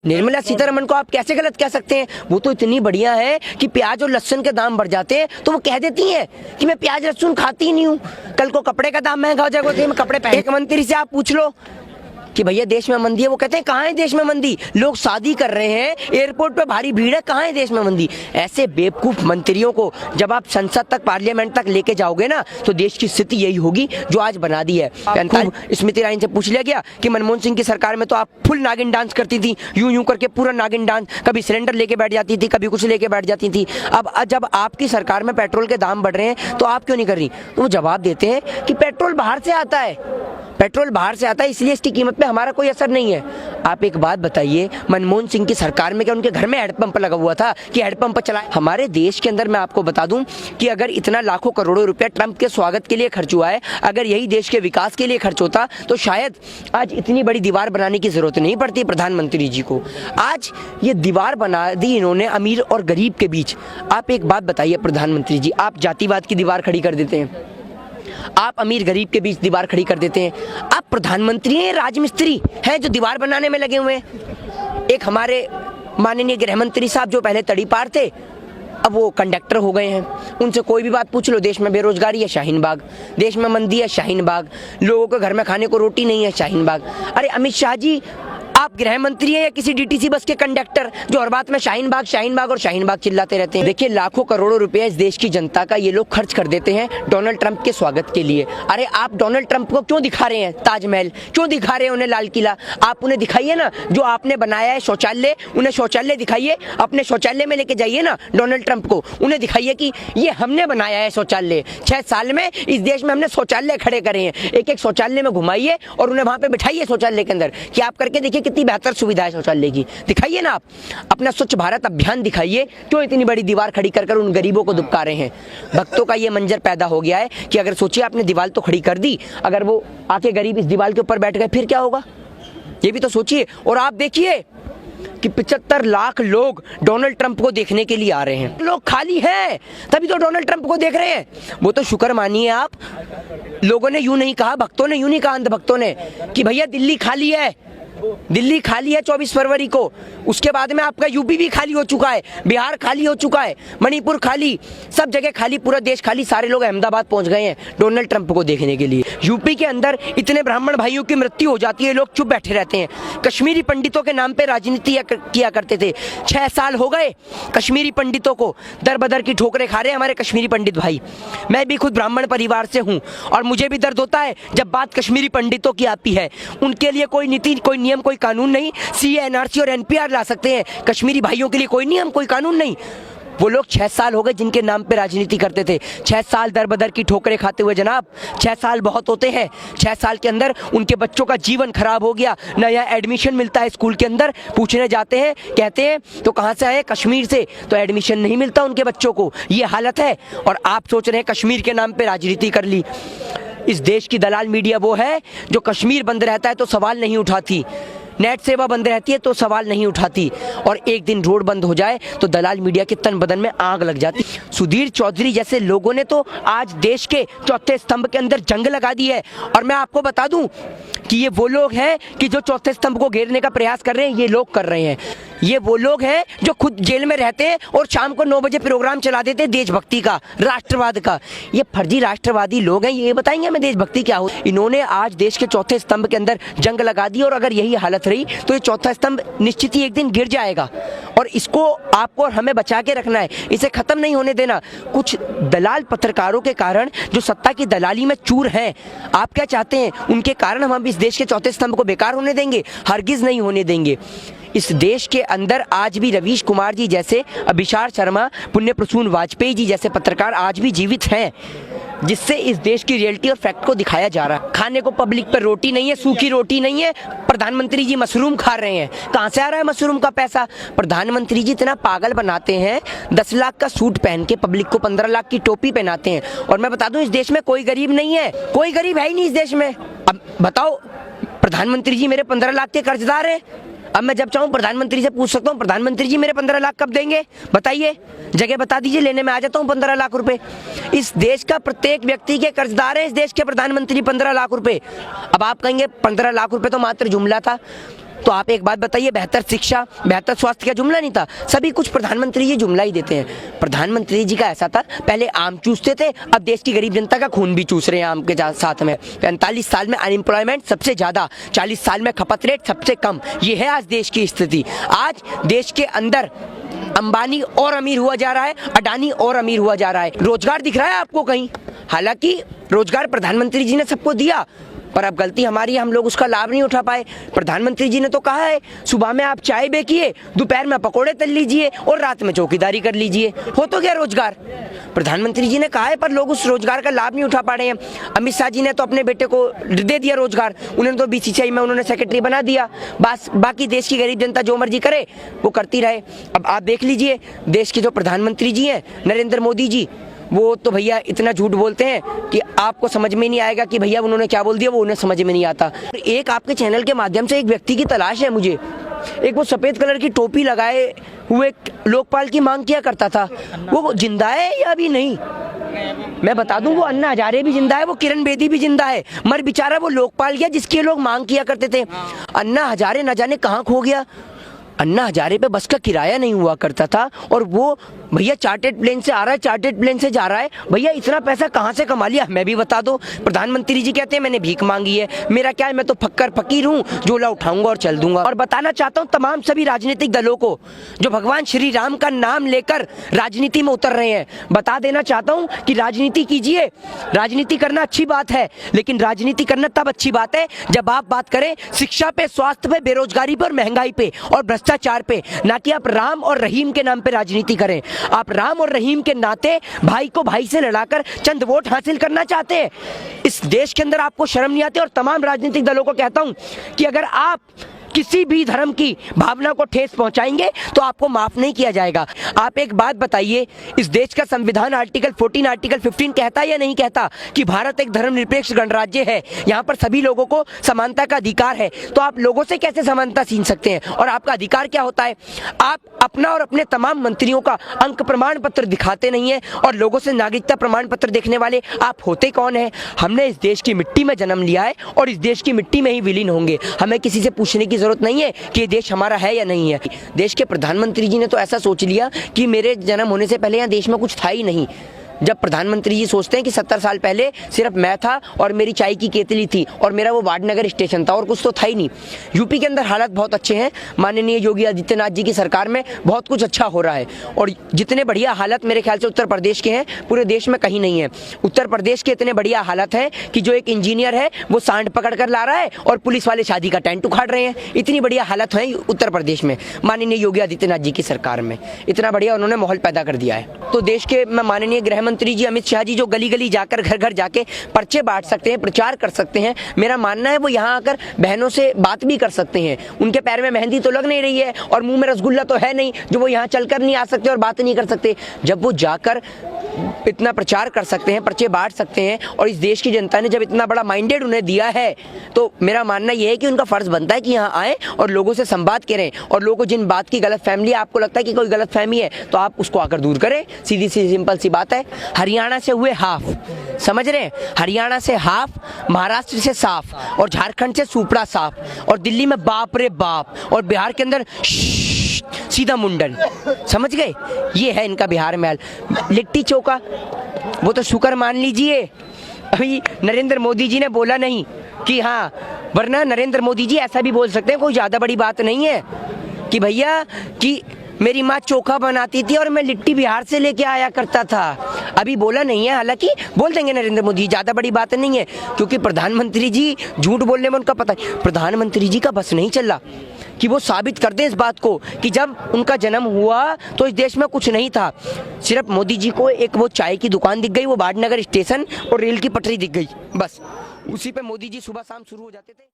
निर्मला सीतारमण को आप कैसे गलत कह सकते हैं? वो तो इतनी बढ़िया है कि प्याज और लहसुन के दाम बढ़ जाते हैं तो वो कह देती हैं कि मैं प्याज लहसुन खाती ही नहीं हूँ। कल को कपड़े का दाम महंगा हो जाएगा तो मैं कपड़े पहन। एक मंत्री से आप पूछ लो कि भैया देश में मंदी है, वो कहते हैं कहाँ है देश में मंदी, लोग शादी कर रहे हैं, एयरपोर्ट पे भारी भीड़ है, कहाँ है देश में मंदी। ऐसे बेवकूफ मंत्रियों को जब आप संसद तक, पार्लियामेंट तक लेके जाओगे ना तो देश की स्थिति यही होगी जो आज बना दी है। स्मृति ईरानी से पूछ लिया गया कि मनमोहन सिंह की सरकार में तो आप फुल नागिन डांस करती थी, यूं यूं करके पूरा नागिन डांस, कभी सिलेंडर लेके बैठ जाती थी, कभी कुछ लेके बैठ जाती थी। अब जब आपकी सरकार में पेट्रोल के दाम बढ़ रहे हैं तो आप क्यों नहीं कर रही? तो वो जवाब देते हैं कि पेट्रोल बाहर से आता है, पेट्रोल बाहर से आता है इसलिए इसकी कीमत पे हमारा कोई असर नहीं है। आप एक बात बताइए, मनमोहन सिंह की सरकार में क्या उनके घर में हैंडपंप लगा हुआ था कि हैंडपंप चलाए? हमारे देश के अंदर मैं आपको बता दूं कि अगर इतना लाखों करोड़ों रुपया ट्रंप के स्वागत के लिए खर्च हुआ है, अगर यही देश के विकास के लिए खर्च होता तो शायद आज इतनी बड़ी दीवार बनाने की जरूरत नहीं पड़ती प्रधानमंत्री जी को। आज ये दीवार बना दी इन्होंने अमीर और गरीब के बीच। आप एक बात बताइए प्रधानमंत्री जी, आप जातिवाद की दीवार खड़ी कर देते हैं, आप अमीर गरीब के बीच दीवार खड़ी कर देते हैं। आप प्रधानमंत्री हैं, राजमिस्त्री हैं जो दीवार बनाने में लगे हुए हैं। एक हमारे माननीय गृह मंत्री साहब जो पहले तड़ीपार थे, अब वो कंडक्टर हो गए हैं। उनसे कोई भी बात पूछ लो, देश में बेरोजगारी है, शाहीन बाग, देश में मंदी है, शाहीन बाग, लोगों के घर में खाने को रोटी नहीं है, शाहीन बाग। अरे अमित शाह जी, आप गृह मंत्री हैं या किसी डीटीसी बस के कंडक्टर जो हर बात में शाहीन बाग और शाहीन बाग चिल्लाते रहते हैं? देखिए, लाखों करोड़ों रुपए इस देश की जनता का ये लोग खर्च कर देते हैं डोनाल्ड ट्रंप के स्वागत के लिए। अरे आप डोनाल्ड ट्रंप को क्यों दिखा रहे हैं ताजमहल, क्यों दिखा रहे हैं उन्हें लाल किला? आप उन्हें दिखाइए ना जो आपने बनाया है शौचालय, उन्हें शौचालय दिखाइए, अपने शौचालय में लेके जाइए ना डोनाल्ड ट्रंप को, उन्हें दिखाइए कि ये हमने बनाया है शौचालय। 6 साल में इस देश में हमने शौचालय खड़े करे हैं, एक एक शौचालय में घुमाइए और उन्हें वहां पे बिठाइए शौचालय के अंदर कि आप करके देखिए कितनी बेहतर सुविधा है शौचालय की। दिखाइए ना, आप अपना स्वच्छ भारत अभियान दिखाइए, क्यों इतनी बड़ी दीवार खड़ी कर कर उन गरीबों को दुबका रहे हैं? भक्तों का ये मंजर पैदा हो गया है कि अगर सोचिए आपने दीवार तो खड़ी कर दी, अगर वो आके गरीब इस दीवार के ऊपर बैठ गए फिर क्या होगा? ये भी तो सोचिए। और आप देखिए कि 75 लाख लोग डोनाल्ड ट्रंप को देखने के लिए आ रहे हैं। लोग खाली हैं तभी तो डोनाल्ड ट्रंप को देख रहे हैं। वो तो शुक्र मानिए आप, लोगों ने यूं नहीं कहा, भक्तों ने यूं नहीं कहा, अंध भक्तों ने, कि भैया दिल्ली खाली है, दिल्ली खाली है 24 फरवरी को। उसके बाद में आपका यूपी भी खाली हो चुका है, बिहार खाली हो चुका है, मणिपुर खाली, सब जगह खाली, पूरा देश खाली। सारे लोग अहमदाबाद पहुंच गए हैं डोनाल्ड ट्रंप को देखने के लिए। यूपी के अंदर इतने ब्राह्मण भाइयों की मृत्यु हो जाती है, लोग चुप बैठे रहते हैं। कश्मीरी पंडितों के नाम पे राजनीति किया करते थे, 6 साल हो गए कश्मीरी पंडितों को दर बदर की ठोकरें खा रहे हैं हमारे कश्मीरी पंडित भाई। मैं भी खुद ब्राह्मण परिवार से हूँ और मुझे भी दर्द होता है जब बात कश्मीरी पंडितों की आती है। उनके लिए कोई नीति, कोई नियम, कोई कानून नहीं। सीए, एनआरसी और एनपीआर ला सकते हैं, कश्मीरी भाइयों के लिए कोई नियम, कोई कानून नहीं। वो लोग 6 साल हो गए जिनके नाम पे राजनीति करते थे, 6 साल दर बदर की ठोकरें खाते हुए। जनाब 6 साल बहुत होते हैं। 6 साल के अंदर उनके बच्चों का जीवन खराब हो गया, नया एडमिशन मिलता है स्कूल के अंदर, पूछने जाते हैं, कहते हैं तो कहाँ से आए? कश्मीर से, तो एडमिशन नहीं मिलता उनके बच्चों को। ये हालत है और आप सोच रहे हैं कश्मीर के नाम पे राजनीति कर ली। इस देश की दलाल मीडिया वो है जो कश्मीर बंद रहता है तो सवाल नहीं उठाती, नेट सेवा बंद रहती है तो सवाल नहीं उठाती, और एक दिन रोड बंद हो जाए तो दलाल मीडिया के तन बदन में आग लग जाती। सुधीर चौधरी जैसे लोगों ने तो आज देश के चौथे स्तंभ के अंदर जंग लगा दी है। और मैं आपको बता दूं कि ये वो लोग हैं कि जो चौथे स्तंभ को घेरने का प्रयास कर रहे हैं, ये लोग कर रहे हैं। ये वो लोग हैं जो खुद जेल में रहते हैं और शाम को 9 बजे प्रोग्राम चला देते हैं देशभक्ति का, राष्ट्रवाद का। ये फर्जी राष्ट्रवादी लोग हैं, ये बताएंगे हमें देशभक्ति क्या हो। इन्होंने आज देश के चौथे स्तंभ के अंदर जंग लगा दी और अगर यही हालत रही तो ये चौथा स्तंभ निश्चित ही एक दिन गिर जाएगा और इसको आपको और हमें बचा के रखना है, इसे खत्म नहीं होने देना। कुछ दलाल पत्रकारों के कारण जो सत्ता की दलाली में चूर हैं, आप क्या चाहते हैं उनके कारण हम इस देश के चौथे स्तंभ को बेकार होने देंगे? हरगिज नहीं होने देंगे। इस देश के अंदर आज भी रवीश कुमार जी जैसे, अभिषार शर्मा, पुण्य प्रसून वाजपेयी जी जैसे पत्रकार आज भी जीवित हैं, जिससे इस देश की रियलिटी और फैक्ट को दिखाया जा रहा है। खाने को पब्लिक पर रोटी नहीं है, सूखी रोटी नहीं है, प्रधानमंत्री जी मशरूम खा रहे हैं। कहाँ से आ रहा है मशरूम का पैसा? प्रधानमंत्री जी इतना पागल बनाते हैं, 10 लाख का सूट पहन के पब्लिक को 15 लाख की टोपी पहनाते हैं। और मैं बता दूं, इस देश में कोई गरीब नहीं है, कोई गरीब है ही नहीं इस देश में। अब बताओ, प्रधानमंत्री जी मेरे 15 लाख के कर्जदार है। अब मैं जब चाहूँ प्रधानमंत्री से पूछ सकता हूँ, प्रधानमंत्री जी मेरे 15 लाख कब देंगे? बताइए, जगह बता दीजिए, लेने में आ जाता हूँ 15 लाख रुपए। इस देश का प्रत्येक व्यक्ति के कर्जदार है इस देश के प्रधानमंत्री 15 लाख रुपए। अब आप कहेंगे 15 लाख रुपए तो मात्र जुमला था, तो आप एक बात बताइए, बेहतर शिक्षा, बेहतर स्वास्थ्य का जुमला नहीं था? सभी कुछ प्रधानमंत्री जी जुमला ही देते हैं। प्रधानमंत्री जी का ऐसा था, पहले आम चूसते थे, अब देश की गरीब जनता का खून भी चूस रहे हैं आम के साथ में। 45 साल में अनएम्प्लॉयमेंट सबसे ज्यादा, 40 साल में खपत रेट सबसे कम। ये है आज देश की स्थिति। आज देश के अंदर अंबानी और अमीर हुआ जा रहा है, अडानी और अमीर हुआ जा रहा है। रोजगार दिख रहा है आपको कहीं? हालांकि रोजगार प्रधानमंत्री जी ने सबको दिया, पर अब गलती हमारी है, हम लोग उसका लाभ नहीं उठा पाए। प्रधानमंत्री जी ने तो कहा है, सुबह में आप चाय बेकिए, दोपहर में पकोड़े तल लीजिए और रात में चौकीदारी कर लीजिए, हो तो गया रोजगार। प्रधानमंत्री जी ने कहा है, पर लोग उस रोजगार का लाभ नहीं उठा पा रहे हैं। अमित शाह जी ने तो अपने बेटे को दे दिया रोजगार, उन्होंने तो बीसीसीआई में उन्होंने सेक्रेटरी बना दिया। बस बाकी देश की गरीब जनता जो मर्जी करे वो करती रहे। अब आप देख लीजिए, देश के जो प्रधानमंत्री जी हैं नरेंद्र मोदी जी, वो तो भैया इतना झूठ बोलते हैं कि आपको समझ में नहीं आएगा कि भैया उन्होंने क्या बोल दिया, वो उन्हें समझ में नहीं आता। एक आपके चैनल के माध्यम से एक व्यक्ति की तलाश है मुझे, एक वो सफेद कलर की टोपी लगाए हुए लोकपाल की मांग किया करता था, वो जिंदा है या अभी नहीं? मैं बता दूं, वो अन्ना हजारे भी जिंदा है, वो किरण बेदी भी जिंदा है, मर बेचारा वो लोकपाल गया जिसके लोग मांग किया करते थे। अन्ना हजारे न जाने कहाँ खो गया। अन्ना हजारे पे बस का किराया नहीं हुआ करता था, और वो भैया चार्टेड प्लेन से आ रहा है, चार्टेड प्लेन से जा रहा है। भैया इतना पैसा कहाँ से कमा लिया, मैं भी बता दो। प्रधानमंत्री जी कहते हैं मैंने भीख मांगी है, मेरा क्या है, मैं तो फक्कर फकीर हूँ, झोला उठाऊंगा और चल दूंगा। और बताना चाहता हूँ तमाम सभी राजनीतिक दलों को जो भगवान श्री राम का नाम लेकर राजनीति में उतर रहे हैं, बता देना चाहता हूँ कि राजनीति कीजिए, राजनीति करना अच्छी बात है, लेकिन राजनीति करना तब अच्छी बात है जब आप बात करें शिक्षा पे, स्वास्थ्य पे, बेरोजगारी पे और महंगाई पे और भ्रष्टाचार पे, ना कि आप राम और रहीम के नाम पे राजनीति करें। आप राम और रहीम के नाते भाई को भाई से लड़ाकर चंद वोट हासिल करना चाहते हैं। इस देश के अंदर आपको शर्म नहीं आती। और तमाम राजनीतिक दलों को कहता हूं कि अगर आप किसी भी धर्म की भावना को ठेस पहुंचाएंगे तो आपको माफ नहीं किया जाएगा। आप एक बात बताइए, इस देश का संविधान आर्टिकल 14, आर्टिकल 15 कहता है या नहीं कहता कि भारत एक धर्मनिरपेक्ष गणराज्य है, यहाँ पर सभी लोगों को समानता का अधिकार है। तो आप लोगों से कैसे समानता छीन सकते हैं? और आपका अधिकार क्या होता है? आप अपना और अपने तमाम मंत्रियों का अंक प्रमाण पत्र दिखाते नहीं है, और लोगों से नागरिकता प्रमाण पत्र देखने वाले आप होते कौन है? हमने इस देश की मिट्टी में जन्म लिया है और इस देश की मिट्टी में ही विलीन होंगे। हमें किसी से पूछने की जरूरत नहीं है कि ये देश हमारा है या नहीं है। देश के प्रधानमंत्री जी ने तो ऐसा सोच लिया कि मेरे जन्म होने से पहले यहाँ देश में कुछ था ही नहीं। जब प्रधानमंत्री जी सोचते हैं कि 70 साल पहले सिर्फ मैं था और मेरी चाय की केतली थी और मेरा वो वाडनगर स्टेशन था और कुछ तो था ही नहीं। यूपी के अंदर हालात बहुत अच्छे हैं, माननीय योगी आदित्यनाथ जी की सरकार में बहुत कुछ अच्छा हो रहा है, और जितने बढ़िया हालत मेरे ख्याल से उत्तर प्रदेश के हैं पूरे देश में कहीं नहीं है। उत्तर प्रदेश के इतने बढ़िया हालत हैं कि जो एक इंजीनियर है वो सांड पकड़ कर ला रहा है और पुलिस वाले शादी का टेंट उखाड़ रहे हैं। इतनी बढ़िया हालत है उत्तर प्रदेश में माननीय योगी आदित्यनाथ जी की सरकार में, इतना बढ़िया उन्होंने माहौल पैदा कर दिया है। तो देश के माननीय गृह मंत्री जी अमित शाह जी जो गली गली जाकर घर घर जाके पर्चे बांट सकते हैं, प्रचार कर सकते हैं, मेरा मानना है वो यहाँ आकर बहनों से बात भी कर सकते हैं। उनके पैर में मेहंदी तो लग नहीं रही है और मुंह में रसगुल्ला तो है नहीं जो वो यहाँ चलकर नहीं आ सकते और बात नहीं कर सकते। जब वो जाकर इतना प्रचार कर सकते हैं, पर्चे बांट सकते हैं, और इस देश की जनता ने जब इतना बड़ा माइंडेड उन्हें दिया है, तो मेरा मानना यह है कि उनका फर्ज बनता है कि यहाँ आए और लोगों से संवाद करें, और लोगों को जिन बात की गलत फहमी है, आपको लगता है कि कोई गलत फहमी है तो आप उसको आकर दूर करें। सीधी सी सिंपल सी बात है। हरियाणा से हुए हाफ, समझ रहे हैं? हरियाणा से हाफ, महाराष्ट्र से साफ, और झारखंड से सुपड़ा साफ, और दिल्ली में बाप रे बाप, और बिहार के अंदर सीधा मुंडन। समझ गए? ये है इनका बिहार में हाल। लिट्टी चोखा वो तो शुक्र मान लीजिए अभी नरेंद्र मोदी जी ने बोला नहीं कि हाँ, वरना नरेंद्र मोदी जी ऐसा भी बोल सकते हैं, कोई ज्यादा बड़ी बात नहीं है कि भैया कि मेरी माँ चोखा बनाती थी और मैं लिट्टी बिहार से लेके आया करता था। अभी बोला नहीं है, हालांकि बोल देंगे नरेंद्र मोदी, ज्यादा बड़ी बात नहीं है, क्योंकि प्रधानमंत्री जी झूठ बोलने में उनका पता है। प्रधानमंत्री जी का बस नहीं चला कि वो साबित कर दें इस बात को कि जब उनका जन्म हुआ तो इस देश में कुछ नहीं था। सिर्फ मोदी जी को एक वो चाय की दुकान दिख गई, वो वाडनगर स्टेशन और रेल की पटरी दिख गई, बस उसी पे मोदी जी सुबह शाम शुरू हो जाते थे।